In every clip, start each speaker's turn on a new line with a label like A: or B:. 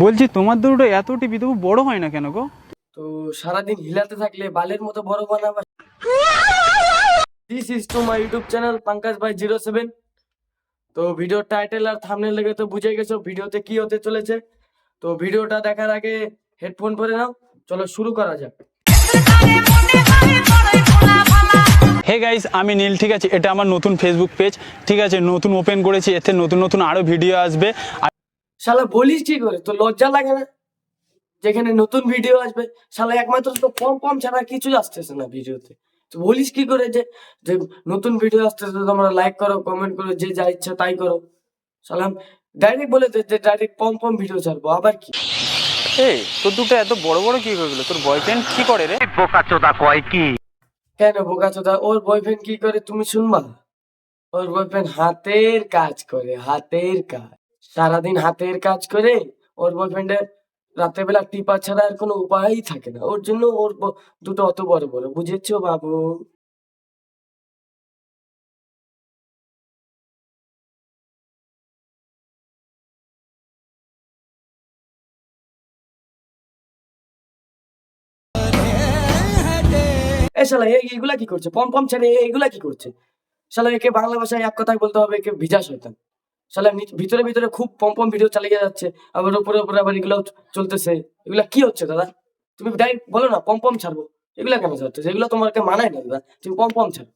A: বলছি তোমার দুটো এত টিভি তবু বড় হয় না কেন গো?
B: তো সারাদিন হিলাতে থাকলে বালের মতো বড় বানাবা। This is to my YouTube channel Pankaj Bhai 07। তো ভিডিও টাইটেল আর থাম্বনেল দেখে তো বুঝে গেছো ভিডিওতে কি হতে চলেছে। তো ভিডিওটা দেখার আগে হেডফোন পরে নাও, চলো শুরু করা যাক।
A: হে গাইস, আমি নীল, ঠিক আছে? এটা আমার নতুন ফেসবুক পেজ, ঠিক আছে? নতুন ওপেন করেছি, এতে নতুন নতুন আরো ভিডিও আসবে।
B: শালা বলিস কি করে, তো লজ্জা লাগে না? যেখানে নতুন ভিডিও আসবে শালা একমাত্র তো পম পম ছাড়া কিছু আসতেছে না ভিডিওতে। তো বলিস কি করে যে যে নতুন ভিডিও আসতেছে, তোমরা লাইক করো, কমেন্ট করো, যে যা ইচ্ছা তাই করো। শালা ডাইরেক্ট বলে দে যে ডাইরেক্ট পম পম ভিডিও ছাড়বো, আবার কি?
A: এই তোর দুটো এত বড় বড় কি হয়ে গেল? তোর বয়ফ্রেন্ড কি করে রে?
C: বোকাচোদা কয় কি?
B: কেন বোকাচোদা, ওর বয়ফ্রেন্ড কি করে তুমি শুনবা? ওর বয়ফ্রেন্ড হাতের কাজ করে, হাতের কাজ, সারাদিন হাতের কাজ করে। ওর বয়ফ্রেন্ডের রাতের বেলা টিপা ছাড়া আর কোনো উপায়ই থাকে না, ওর জন্য ওর দুটো অত বড় বড়, বুঝেছো বাবু? এই শালা এইগুলা কি করছে? পম পম ছেড়ে এইগুলা কি করছে? শালা একে বাংলা ভাষায় এক কথায় বলতে হবে, একে ভিজা শয়তান। শালা ভিতরে ভিতরে খুব পম পম ভিডিও চালিয়ে যাচ্ছে, আবার উপরে উপরে আবার এগুলো চলতেছে। এগুলা কি হচ্ছে দাদা? তুমি ডাইরেক্ট বলো না পম পম ছাড়বো। এগুলা কেন ছাড়তেছে? এগুলো তোমাকে মানায় না দাদা, তুমি পম পম ছাড়ো।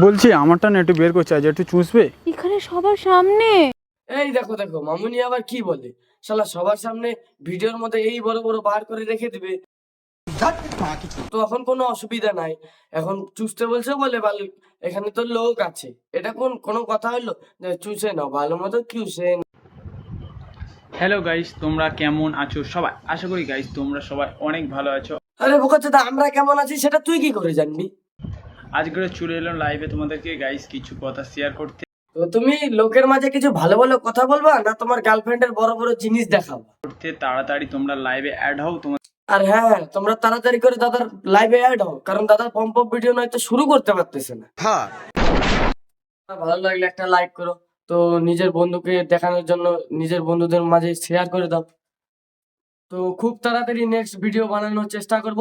A: বলছি আমারটা না একটু বের করছে, আজ একটু চুষবে?
D: এখানে সবার সামনে?
B: এই দেখো দেখো মামুনি আবার কি বলে, শালা সবার সামনে ভিডিওর মধ্যে এই বড় বড় বার করে রেখে দিবে, তো এখন কোনো অসুবিধা নাই। এখন চুষতে বলছে বলে ভালো, এখানে তো লোক আছে, এটা কোনো কথা হলো যে চুষে নাও, ভালো মতো চুষে।
A: হ্যালো গাইস, তোমরা কেমন আছো সবাই? আশা করি গাইস তোমরা সবাই অনেক ভালো আছো।
B: আরে বোকাচোদা, আমরা কেমন আছি সেটা তুই কি করে জানবি?
A: আজকে চলে এলাম লাইভে তোমাদেরকে গাইস কিছু কথা শেয়ার করতে।
B: তো তুমি লোকের মাঝে কিছু ভালো ভালো কথা বলবা না তোমার গার্লফ্রেন্ডের বড় বড় জিনিস দেখাবা?
A: তাড়াতাড়ি তোমরা লাইভে অ্যাড হও। তোমার
B: আর হ্যাঁ, তোমরা তাড়াতাড়ি করে দাদার লাইভে অ্যাড হও, কারণ দাদার পম্প পম ভিডিও নয়তো শুরু করতে পারতেছে না। ভালো লাগলে একটা লাইক করো, তো নিজের বন্ধুকে দেখানোর জন্য নিজের বন্ধুদের মাঝে শেয়ার করে দাও। তো খুব তাড়াতাড়ি নেক্সট ভিডিও বানানোর চেষ্টা করব।